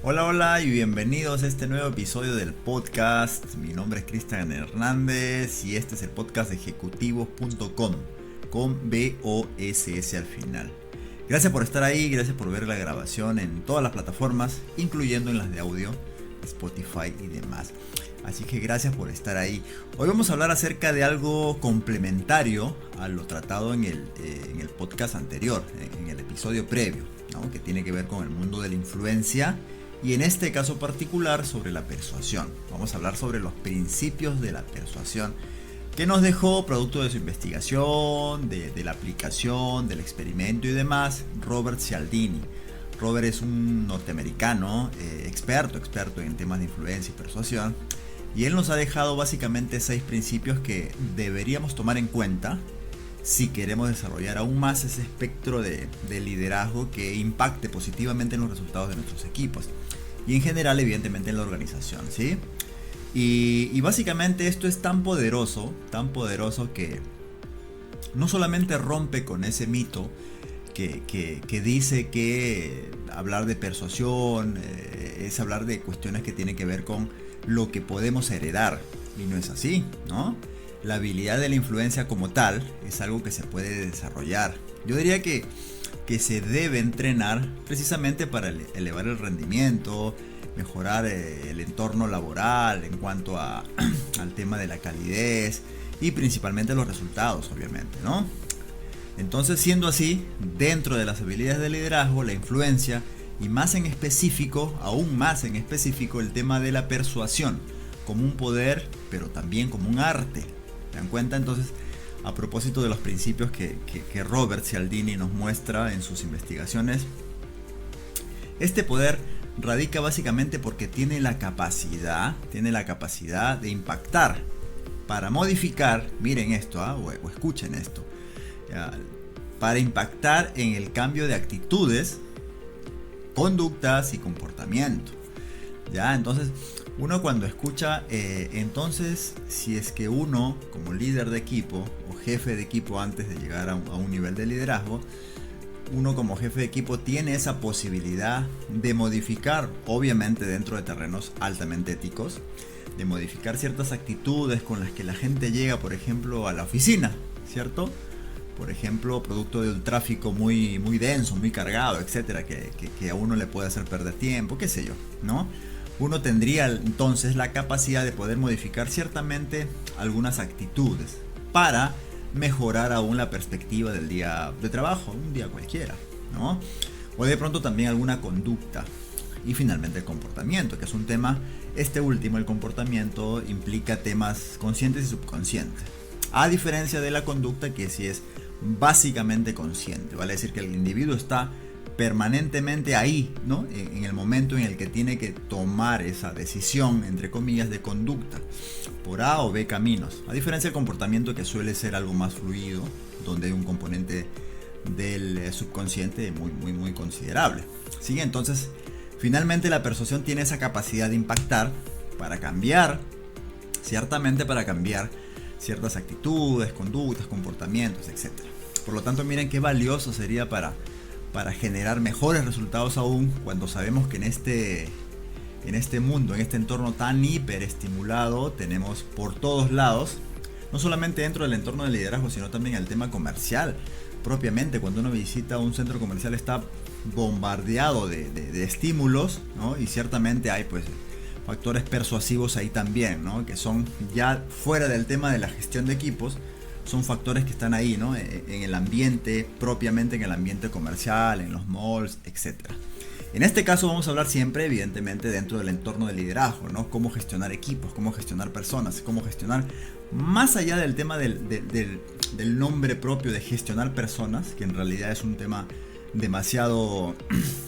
Hola, hola y bienvenidos a este nuevo episodio del podcast. Mi nombre es Cristian Hernández y este es el podcast de ejecutivos.com con BOSS al final. Gracias por estar ahí, gracias por ver la grabación en todas las plataformas, incluyendo en las de audio, Spotify y demás. Así que gracias por estar ahí. Hoy vamos a hablar acerca de algo complementario a lo tratado en el podcast anterior, en el episodio previo, ¿no? Que tiene que ver con el mundo de la influencia y en este caso particular sobre la persuasión. Vamos a hablar sobre los principios de la persuasión que nos dejó, producto de su investigación, de la aplicación, del experimento y demás, Robert Cialdini. Robert es un norteamericano experto en temas de influencia y persuasión, y él nos ha dejado básicamente 6 principios que deberíamos tomar en cuenta si queremos desarrollar aún más ese espectro de liderazgo que impacte positivamente en los resultados de nuestros equipos y en general evidentemente en la organización, ¿sí? Y básicamente esto es tan poderoso que no solamente rompe con ese mito que dice que hablar de persuasión es hablar de cuestiones que tienen que ver con lo que podemos heredar, y no es así, ¿no? La habilidad de la influencia como tal es algo que se puede desarrollar. Yo diría que se debe entrenar precisamente para elevar el rendimiento, mejorar el entorno laboral en cuanto al tema de la calidez y principalmente los resultados, obviamente, ¿no? Entonces, siendo así, dentro de las habilidades de liderazgo, la influencia y más en específico, aún más en específico, el tema de la persuasión como un poder, pero también como un arte. ¿Se dan cuenta? Entonces, a propósito de los principios que Robert Cialdini nos muestra en sus investigaciones, este poder radica básicamente porque tiene la capacidad de impactar para modificar, miren esto, o escuchen esto, para impactar en el cambio de actitudes, conductas y comportamiento. ¿Ya? Entonces, uno cuando escucha, entonces, si es que uno como líder de equipo o jefe de equipo antes de llegar a un nivel de liderazgo, uno como jefe de equipo tiene esa posibilidad de modificar, obviamente dentro de terrenos altamente éticos, de modificar ciertas actitudes con las que la gente llega, por ejemplo, a la oficina, ¿cierto? Por ejemplo, producto de un tráfico muy denso, muy cargado, etcétera, que a uno le puede hacer perder tiempo, qué sé yo, ¿no? Uno tendría entonces la capacidad de poder modificar ciertamente algunas actitudes para mejorar aún la perspectiva del día de trabajo, un día cualquiera, ¿no? O de pronto también alguna conducta. Y finalmente el comportamiento, que es un tema, este último, el comportamiento, implica temas conscientes y subconscientes. A diferencia de la conducta, que sí es básicamente consciente, vale decir que el individuo está permanentemente ahí, ¿no? En el momento en el que tiene que tomar esa decisión, entre comillas, de conducta por A o B caminos, a diferencia del comportamiento, que suele ser algo más fluido, donde hay un componente del subconsciente muy considerable. ¿Sí? Entonces, finalmente la persuasión tiene esa capacidad de impactar para cambiar, ciertamente para cambiar ciertas actitudes, conductas, comportamientos, etc. Por lo tanto, miren qué valioso sería para generar mejores resultados aún cuando sabemos que en este mundo, en este entorno tan hiperestimulado, tenemos por todos lados, no solamente dentro del entorno del liderazgo, sino también el tema comercial. Propiamente, cuando uno visita un centro comercial está bombardeado de estímulos, ¿no? Y ciertamente hay pues factores persuasivos ahí también, ¿no? Que son ya fuera del tema de la gestión de equipos, son factores que están ahí, ¿no? En el ambiente, propiamente en el ambiente comercial, en los malls, etc. En este caso vamos a hablar siempre, evidentemente, dentro del entorno del liderazgo, ¿no? Cómo gestionar equipos, cómo gestionar personas, cómo gestionar, más allá del tema del nombre propio de gestionar personas, que en realidad es un tema demasiado,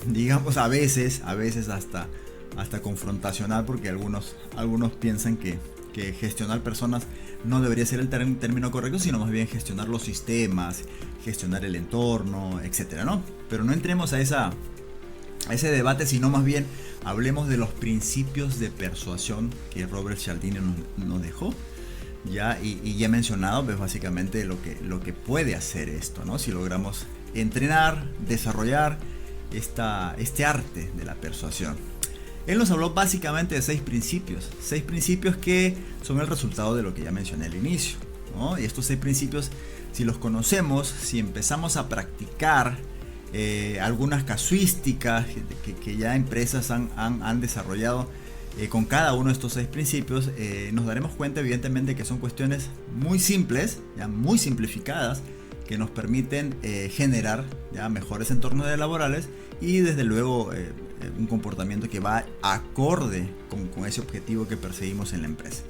digamos, a veces hasta confrontacional, porque algunos piensan que gestionar personas no debería ser el término correcto, sino más bien gestionar los sistemas, gestionar el entorno, etcétera, ¿no? Pero no entremos a ese debate, sino más bien hablemos de los principios de persuasión que Robert Cialdini nos dejó. Ya, y ya he mencionado pues básicamente lo que puede hacer esto, ¿no? Si logramos entrenar, desarrollar este arte de la persuasión. Él nos habló básicamente de 6 principios. 6 principios que son el resultado de lo que ya mencioné al inicio, ¿no? Y estos 6 principios, si los conocemos, si empezamos a practicar algunas casuísticas que ya empresas han desarrollado con cada uno de estos 6 principios, nos daremos cuenta evidentemente que son cuestiones muy simples, ya muy simplificadas, que nos permiten generar ya mejores entornos laborales y desde luego un comportamiento que va acorde con ese objetivo que perseguimos en la empresa.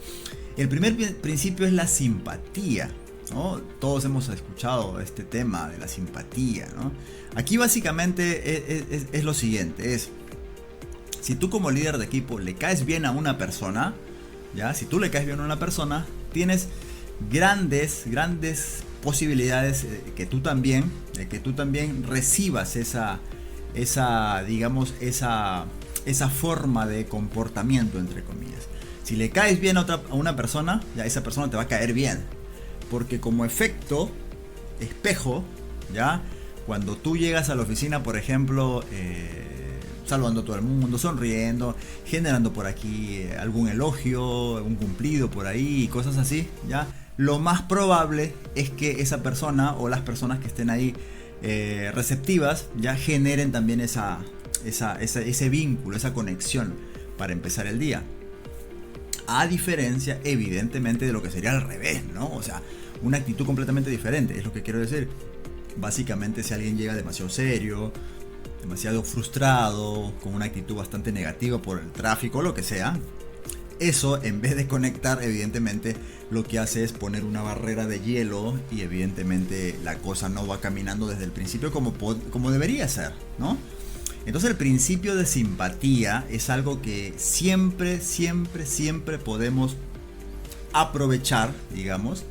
El primer principio es la simpatía, ¿no? Todos hemos escuchado este tema de la simpatía, ¿no? Aquí básicamente es lo siguiente, si tú como líder de equipo le caes bien a una persona, ¿ya? Si tú le caes bien a una persona, tienes grandes posibilidades que tú también recibas esa forma de comportamiento, entre comillas. Si le caes bien a una persona, ya esa persona te va a caer bien, porque como efecto espejo, ya cuando tú llegas a la oficina, por ejemplo, saludando a todo el mundo, sonriendo, generando por aquí algún elogio, un cumplido por ahí, cosas así, ya lo más probable es que esa persona o las personas que estén ahí receptivas ya generen también ese vínculo, esa conexión para empezar el día. A diferencia, evidentemente, de lo que sería al revés, ¿no? O sea, una actitud completamente diferente, es lo que quiero decir. Básicamente, si alguien llega demasiado serio, demasiado frustrado, con una actitud bastante negativa por el tráfico o lo que sea, eso, en vez de conectar, evidentemente lo que hace es poner una barrera de hielo y evidentemente la cosa no va caminando desde el principio como debería ser, ¿no? Entonces el principio de simpatía es algo que siempre podemos aprovechar, digamos,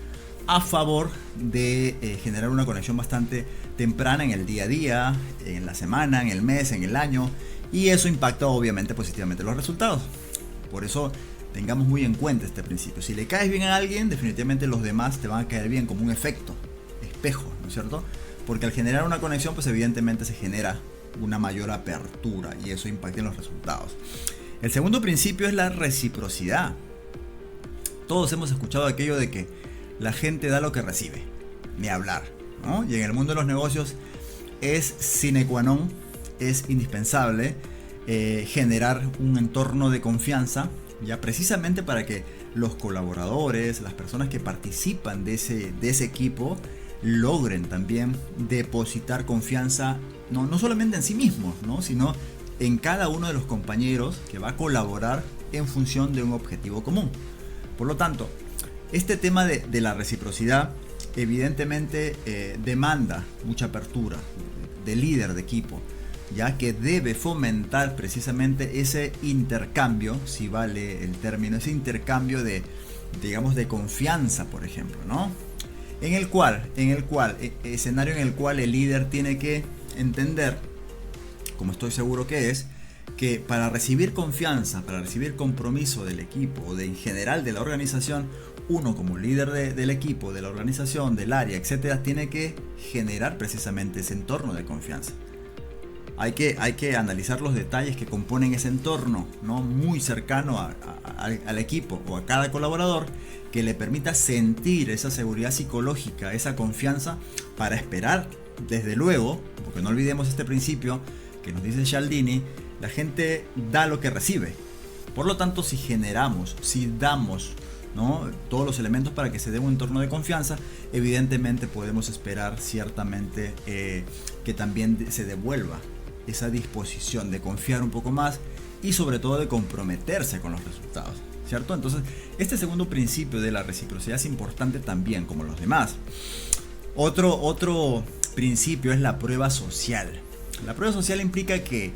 a favor de generar una conexión bastante temprana en el día a día, en la semana, en el mes, en el año, y eso impacta obviamente positivamente los resultados. Por eso tengamos muy en cuenta este principio. Si le caes bien a alguien, definitivamente los demás te van a caer bien como un efecto espejo, ¿no es cierto? Porque al generar una conexión, pues evidentemente se genera una mayor apertura y eso impacta en los resultados. El segundo principio es la reciprocidad. Todos hemos escuchado aquello de que la gente da lo que recibe, ni hablar, ¿no? Y en el mundo de los negocios es sine qua non, es indispensable generar un entorno de confianza, ya precisamente para que los colaboradores, las personas que participan de ese equipo, logren también depositar confianza no solamente en sí mismos, ¿no? Sino en cada uno de los compañeros que va a colaborar en función de un objetivo común. Por lo tanto, este tema de la reciprocidad evidentemente demanda mucha apertura de líder de equipo, ya que debe fomentar precisamente ese intercambio, si vale el término, ese intercambio de confianza, por ejemplo, ¿no? Escenario en el cual el líder tiene que entender, como estoy seguro que para recibir confianza, para recibir compromiso del equipo o en general de la organización, uno como líder del equipo, de la organización, del área, etcétera, tiene que generar precisamente ese entorno de confianza. Hay que analizar los detalles que componen ese entorno, ¿no? Muy cercano al equipo o a cada colaborador, que le permita sentir esa seguridad psicológica, esa confianza para esperar, desde luego, porque no olvidemos este principio que nos dice Cialdini, la gente da lo que recibe. Por lo tanto, si damos, ¿no?, todos los elementos para que se dé un entorno de confianza, evidentemente podemos esperar ciertamente que también se devuelva esa disposición de confiar un poco más y sobre todo de comprometerse con los resultados, ¿cierto? Entonces, este segundo principio de la reciprocidad es importante también como los demás. Otro principio es la prueba social. La prueba social implica que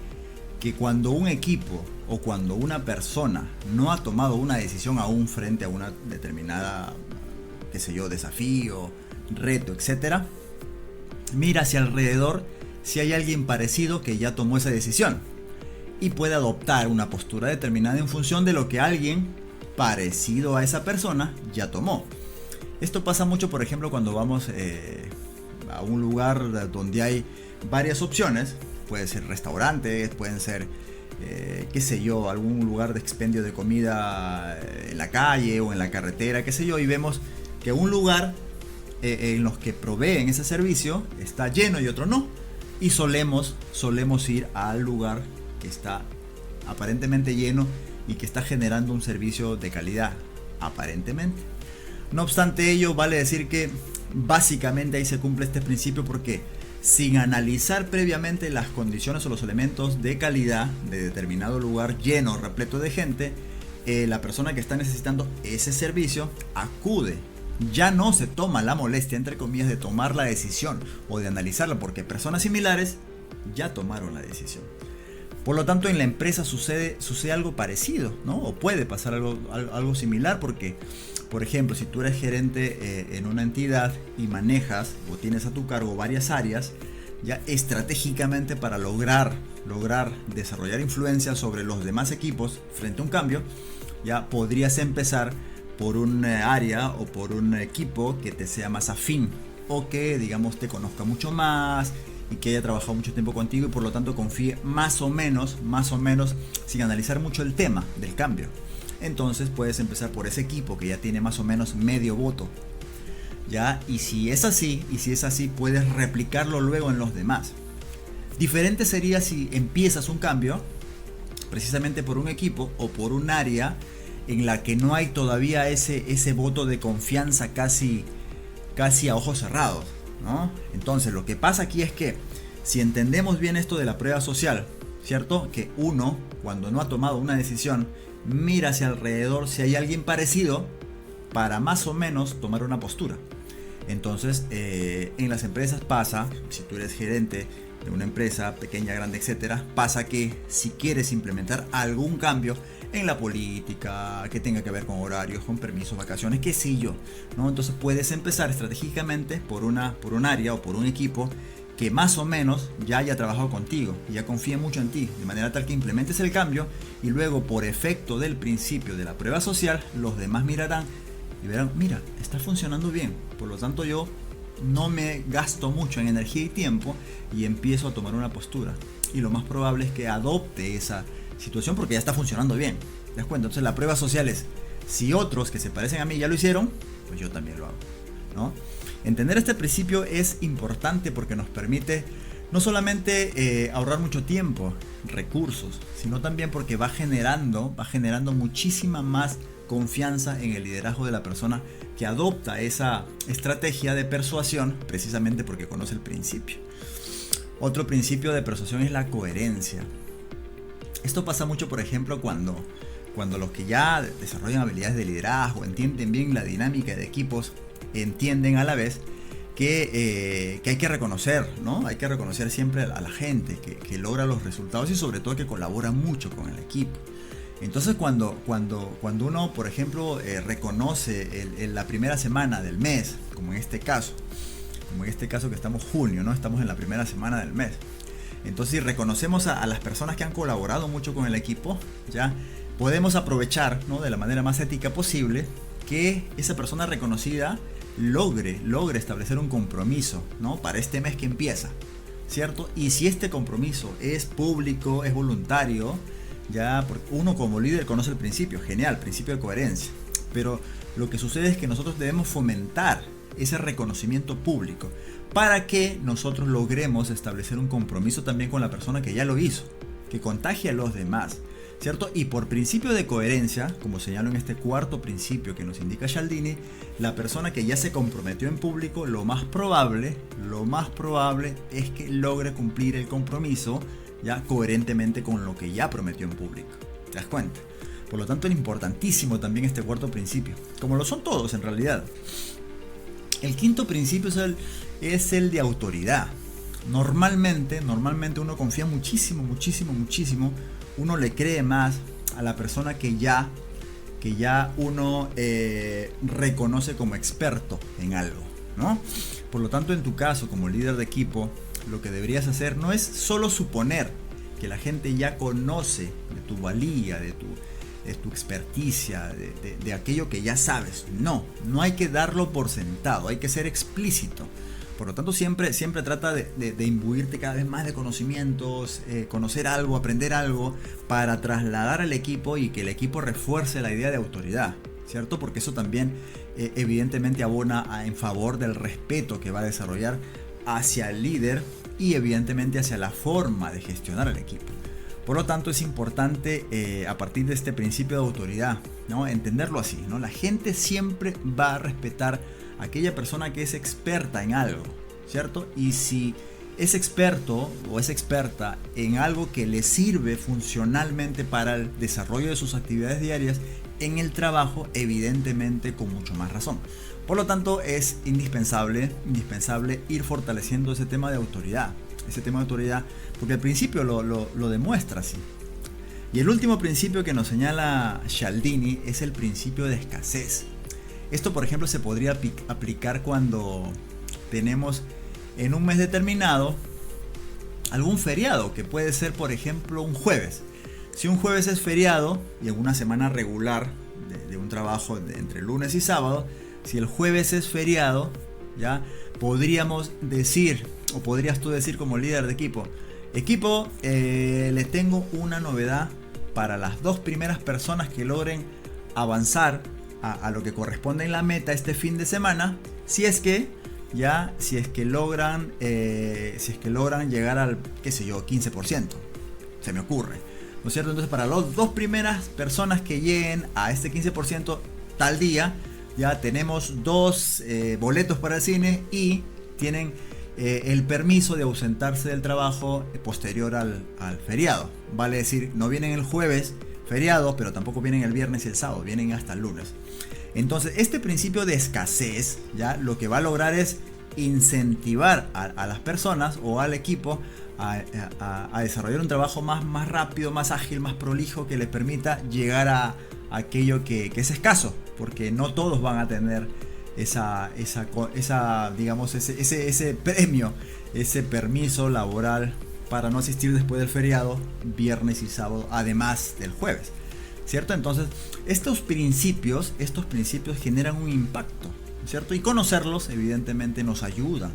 cuando un equipo o cuando una persona no ha tomado una decisión aún frente a una determinada, desafío, reto, etc., mira hacia alrededor si hay alguien parecido que ya tomó esa decisión y puede adoptar una postura determinada en función de lo que alguien parecido a esa persona ya tomó. Esto pasa mucho, por ejemplo, cuando vamos a un lugar donde hay varias opciones. Pueden ser restaurantes, pueden ser qué sé yo, algún lugar de expendio de comida en la calle o en la carretera, qué sé yo, y vemos que un lugar en los que proveen ese servicio está lleno y otro no, y solemos ir al lugar que está aparentemente lleno y que está generando un servicio de calidad, aparentemente. No obstante ello, vale decir que básicamente ahí se cumple este principio, porque sin analizar previamente las condiciones o los elementos de calidad de determinado lugar lleno, repleto de gente, la persona que está necesitando ese servicio acude. Ya no se toma la molestia, entre comillas, de tomar la decisión o de analizarla, porque personas similares ya tomaron la decisión. Por lo tanto, en la empresa sucede algo parecido, ¿no? O puede pasar algo similar, porque, por ejemplo, si tú eres gerente en una entidad y manejas o tienes a tu cargo varias áreas, ya estratégicamente para lograr desarrollar influencia sobre los demás equipos frente a un cambio, ya podrías empezar por un área o por un equipo que te sea más afín, o que, digamos, te conozca mucho más y que haya trabajado mucho tiempo contigo y por lo tanto confíe más o menos, sin analizar mucho el tema del cambio. Entonces puedes empezar por ese equipo que ya tiene más o menos medio voto, ¿ya? Y si es así, puedes replicarlo luego en los demás. Diferente sería si empiezas un cambio precisamente por un equipo o por un área en la que no hay todavía ese voto de confianza casi a ojos cerrados, ¿no? Entonces lo que pasa aquí es que si entendemos bien esto de la prueba social, ¿cierto? Que uno, cuando no ha tomado una decisión, mira hacia alrededor si hay alguien parecido para más o menos tomar una postura. Entonces en las empresas pasa, si tú eres gerente de una empresa pequeña, grande, etcétera, pasa que si quieres implementar algún cambio en la política que tenga que ver con horarios, con permisos, vacaciones, qué sé yo, ¿no? Entonces puedes empezar estratégicamente por un área o por un equipo que más o menos ya haya trabajado contigo y ya confíe mucho en ti, de manera tal que implementes el cambio, y luego, por efecto del principio de la prueba social, los demás mirarán y verán, mira, está funcionando bien, por lo tanto yo no me gasto mucho en energía y tiempo y empiezo a tomar una postura, y lo más probable es que adopte esa situación porque ya está funcionando bien. ¿Te das cuenta? Entonces la prueba social es, si otros que se parecen a mí ya lo hicieron, pues yo también lo hago, ¿no? Entender este principio es importante porque nos permite no solamente ahorrar mucho tiempo, recursos, sino también porque va generando muchísima más confianza en el liderazgo de la persona que adopta esa estrategia de persuasión, precisamente porque conoce el principio. Otro principio de persuasión es la coherencia. Esto pasa mucho, por ejemplo, cuando los que ya desarrollan habilidades de liderazgo, entienden bien la dinámica de equipos, entienden a la vez que hay que reconocer, ¿no? Hay que reconocer siempre a la gente que logra los resultados y sobre todo que colabora mucho con el equipo. Entonces cuando uno, por ejemplo, reconoce la primera semana del mes, como en este caso que estamos junio, ¿no? Estamos en la primera semana del mes. Entonces, si reconocemos a las personas que han colaborado mucho con el equipo, ya podemos aprovechar, ¿no? De la manera más ética posible, que esa persona reconocida logre establecer un compromiso, ¿no? Para este mes que empieza, ¿cierto? Y si este compromiso es público, es voluntario, ya uno como líder conoce el principio, genial, principio de coherencia. Pero lo que sucede es que nosotros debemos fomentar ese reconocimiento público para que nosotros logremos establecer un compromiso también con la persona que ya lo hizo, que contagie a los demás, ¿cierto? Y por principio de coherencia, como señalo en este cuarto principio que nos indica Cialdini, la persona que ya se comprometió en público, lo más probable es que logre cumplir el compromiso ya coherentemente con lo que ya prometió en público. ¿Te das cuenta? Por lo tanto, es importantísimo también este cuarto principio, como lo son todos en realidad. El quinto principio es el de autoridad. Normalmente uno confía muchísimo, uno le cree más a la persona que ya uno reconoce como experto en algo, ¿no? Por lo tanto, en tu caso, como líder de equipo, lo que deberías hacer no es solo suponer que la gente ya conoce de tu valía, de tu experticia, de aquello que ya sabes. No hay que darlo por sentado, hay que ser explícito. Por lo tanto, siempre trata de imbuirte cada vez más de conocimientos, conocer algo, aprender algo, para trasladar al equipo y que el equipo refuerce la idea de autoridad, ¿cierto? Porque eso también evidentemente abona en favor del respeto que va a desarrollar hacia el líder y evidentemente hacia la forma de gestionar al equipo. Por lo tanto, es importante a partir de este principio de autoridad, ¿no? Entenderlo así, ¿no? La gente siempre va a respetar a aquella persona que es experta en algo, ¿cierto? Y si es experto o es experta en algo que le sirve funcionalmente para el desarrollo de sus actividades diarias en el trabajo, evidentemente con mucho más razón. Por lo tanto, es indispensable ir fortaleciendo ese tema de autoridad. Porque el principio lo demuestra así. Y el último principio que nos señala Cialdini es el principio de escasez. Esto, por ejemplo, se podría aplicar cuando tenemos en un mes determinado algún feriado, que puede ser, por ejemplo, un jueves. Si un jueves es feriado y en una semana regular de un trabajo entre lunes y sábado, si el jueves es feriado, ya podríamos decir, o podrías tú decir como líder de equipo, le tengo una novedad para las 2 primeras personas que logren avanzar a lo que corresponde en la meta este fin de semana, si es que logran llegar al, 15%, se me ocurre, ¿no es cierto? Entonces, para las 2 primeras personas que lleguen a este 15% tal día, ya tenemos 2 boletos para el cine y tienen el permiso de ausentarse del trabajo posterior al feriado. Vale decir, no vienen el jueves feriado, pero tampoco vienen el viernes y el sábado, vienen hasta el lunes. Entonces, este principio de escasez, ya lo que va a lograr es incentivar a las personas o al equipo a desarrollar un trabajo más rápido, más ágil, más prolijo, que les permita llegar a aquello que es escaso, porque no todos van a tener digamos, ese premio, ese permiso laboral para no asistir después del feriado, viernes y sábado, además del jueves, ¿cierto? Entonces, estos principios generan un impacto, ¿cierto? Y conocerlos, evidentemente, nos ayudan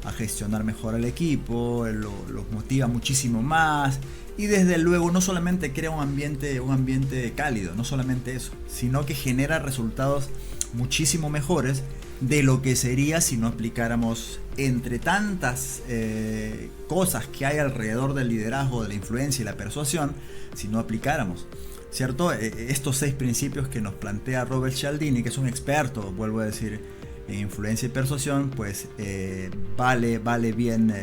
a gestionar mejor al equipo, los motiva muchísimo más, y desde luego no solamente crea un ambiente cálido, no solamente eso, sino que genera resultados muchísimo mejores de lo que sería si no aplicáramos, entre tantas cosas que hay alrededor del liderazgo, de la influencia y la persuasión, si no aplicáramos, ¿cierto? Estos 6 principios que nos plantea Robert Cialdini, que es un experto, vuelvo a decir, en influencia y persuasión, pues vale bien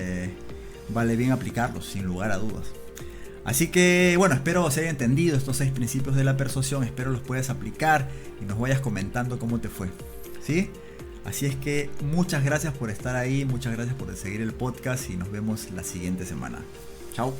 aplicarlos, sin lugar a dudas. Así que bueno, espero se haya entendido estos 6 principios de la persuasión, espero los puedas aplicar y nos vayas comentando cómo te fue, ¿sí? Así es que muchas gracias por estar ahí, muchas gracias por seguir el podcast y nos vemos la siguiente semana. Chao.